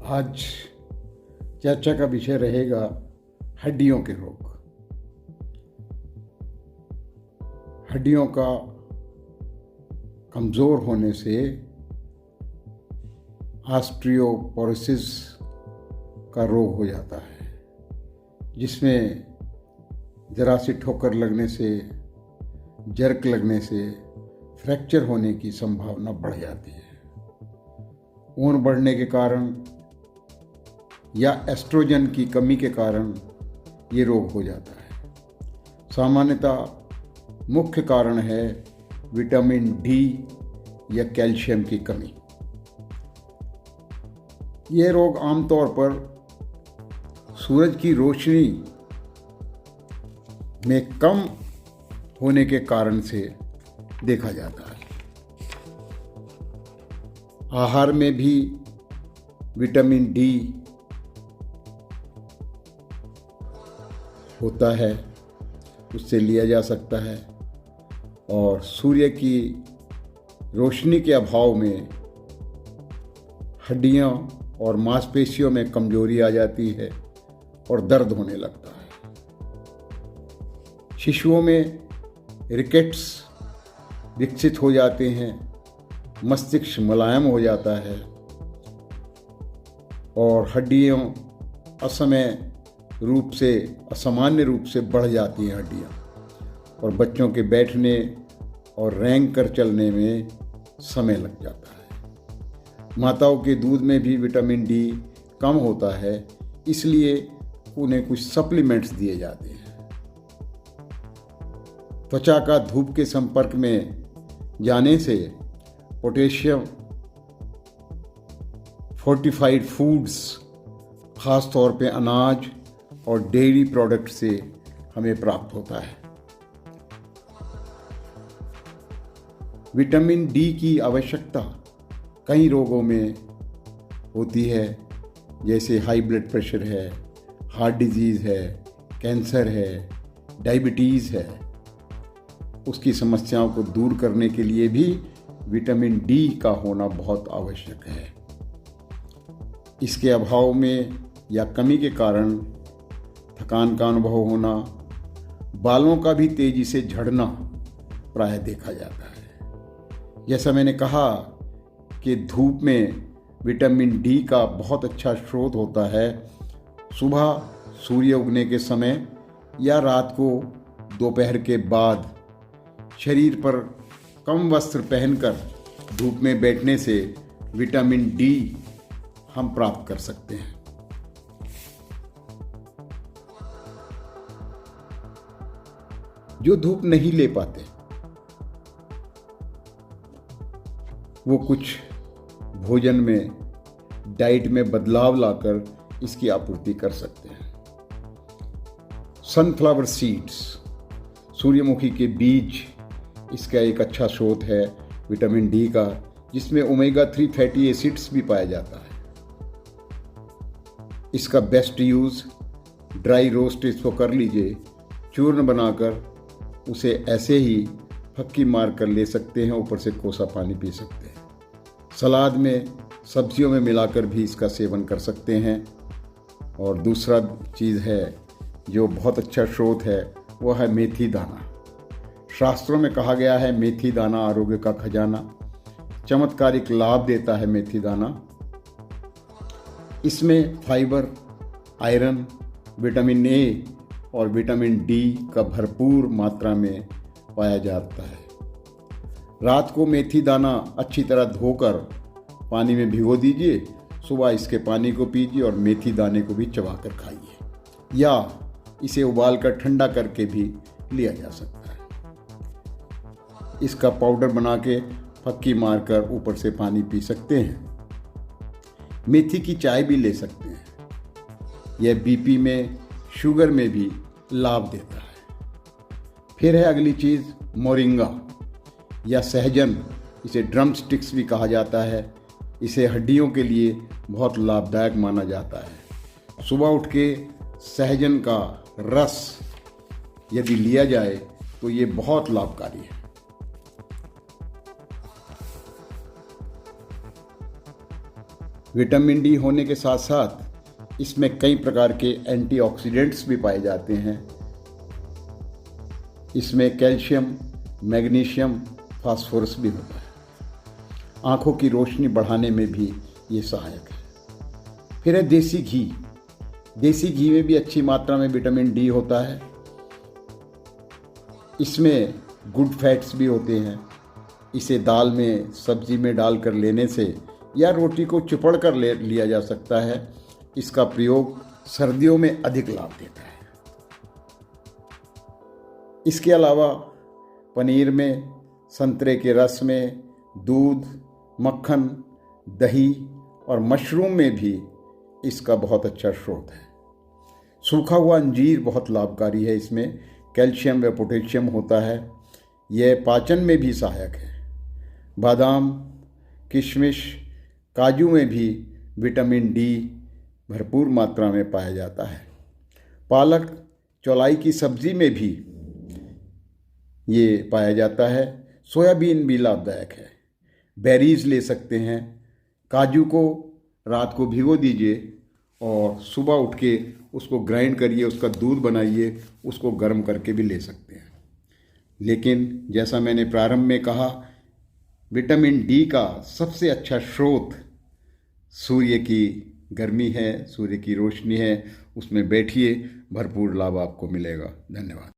आज चर्चा का विषय रहेगा हड्डियों के रोग। हड्डियों का कमज़ोर होने से ऑस्टियोपोरोसिस का रोग हो जाता है, जिसमें जरा सी ठोकर लगने से, जर्क लगने से फ्रैक्चर होने की संभावना बढ़ जाती है। उम्र बढ़ने के कारण या एस्ट्रोजन की कमी के कारण ये रोग हो जाता है। सामान्यतः मुख्य कारण है विटामिन डी या कैल्शियम की कमी। ये रोग आमतौर पर सूरज की रोशनी में कम होने के कारण से देखा जाता है। आहार में भी विटामिन डी होता है, उससे लिया जा सकता है, और सूर्य की रोशनी के अभाव में हड्डियों और मांसपेशियों में कमजोरी आ जाती है और दर्द होने लगता है। शिशुओं में रिकेट्स विकसित हो जाते हैं, मस्तिष्क मुलायम हो जाता है और हड्डियों असामान्य रूप से बढ़ जाती हैं हड्डियाँ, और बच्चों के बैठने और रेंग कर चलने में समय लग जाता है। माताओं के दूध में भी विटामिन डी कम होता है, इसलिए उन्हें कुछ सप्लीमेंट्स दिए जाते हैं। त्वचा का धूप के संपर्क में जाने से पोटेशियम फोर्टिफाइड फूड्स, खास तौर पे अनाज और डेयरी प्रोडक्ट से हमें प्राप्त होता है। विटामिन डी की आवश्यकता कई रोगों में होती है, जैसे हाई ब्लड प्रेशर है, हार्ट डिजीज़ है, कैंसर है, डायबिटीज़ है। उसकी समस्याओं को दूर करने के लिए भी विटामिन डी का होना बहुत आवश्यक है। इसके अभाव में या कमी के कारण थकान का अनुभव होना, बालों का भी तेजी से झड़ना प्रायः देखा जाता है। जैसा मैंने कहा कि धूप में विटामिन डी का बहुत अच्छा स्रोत होता है। सुबह सूर्य उगने के समय या रात को दोपहर के बाद शरीर पर कम वस्त्र पहनकर धूप में बैठने से विटामिन डी हम प्राप्त कर सकते हैं। जो धूप नहीं ले पाते वो कुछ भोजन में, डाइट में बदलाव लाकर इसकी आपूर्ति कर सकते हैं। सनफ्लावर सीड्स, सूर्यमुखी के बीज, इसका एक अच्छा स्रोत है विटामिन डी का, जिसमें ओमेगा 3 फैटी एसिड्स भी पाया जाता है। इसका बेस्ट यूज़ ड्राई रोस्ट इसको कर लीजिए, चूर्ण बनाकर उसे ऐसे ही फक्की मार कर ले सकते हैं, ऊपर से कोसा पानी पी सकते हैं। सलाद में, सब्जियों में मिलाकर भी इसका सेवन कर सकते हैं। और दूसरा चीज़ है जो बहुत अच्छा स्रोत है, वो है मेथी दाना। शास्त्रों में कहा गया है मेथी दाना आरोग्य का खजाना। चमत्कारिक लाभ देता है मेथी दाना। इसमें फाइबर, आयरन, विटामिन ए और विटामिन डी का भरपूर मात्रा में पाया जाता है। रात को मेथी दाना अच्छी तरह धोकर पानी में भिगो दीजिए, सुबह इसके पानी को पीजिए और मेथी दाने को भी चबाकर खाइए, या इसे उबालकर ठंडा करके भी लिया जा सकता है। इसका पाउडर बना के फक्की मारकर ऊपर से पानी पी सकते हैं। मेथी की चाय भी ले सकते हैं। यह बीपी में, शुगर में भी लाभ देता है। फिर है अगली चीज़ मोरिंगा या सहजन, इसे ड्रम स्टिक्स भी कहा जाता है। इसे हड्डियों के लिए बहुत लाभदायक माना जाता है। सुबह उठ के सहजन का रस यदि लिया जाए तो ये बहुत लाभकारी है। विटामिन डी होने के साथ साथ इसमें कई प्रकार के एंटीऑक्सीडेंट्स भी पाए जाते हैं। इसमें कैल्शियम, मैग्नीशियम, फास्फोरस भी होता है। आँखों की रोशनी बढ़ाने में भी ये सहायक है। फिर है देसी घी। देसी घी में भी अच्छी मात्रा में विटामिन डी होता है। इसमें गुड फैट्स भी होते हैं। इसे दाल में, सब्जी में डालकर लेने से या रोटी को चुपड़ कर लिया जा सकता है। इसका प्रयोग सर्दियों में अधिक लाभ देता है। इसके अलावा पनीर में, संतरे के रस में, दूध, मक्खन, दही और मशरूम में भी इसका बहुत अच्छा स्रोत है। सूखा हुआ अंजीर बहुत लाभकारी है। इसमें कैल्शियम व पोटेशियम होता है। यह पाचन में भी सहायक है। बादाम, किशमिश, काजू में भी विटामिन डी भरपूर मात्रा में पाया जाता है। पालक, चौलाई की सब्जी में भी ये पाया जाता है। सोयाबीन भी लाभदायक है। बेरीज ले सकते हैं। काजू को रात को भिगो दीजिए और सुबह उठ के उसको ग्राइंड करिए, उसका दूध बनाइए, उसको गर्म करके भी ले सकते हैं। लेकिन जैसा मैंने प्रारंभ में कहा, विटामिन डी का सबसे अच्छा स्रोत सूर्य की गर्मी है, सूर्य की रोशनी है। उसमें बैठिए, भरपूर लाभ आपको मिलेगा। धन्यवाद।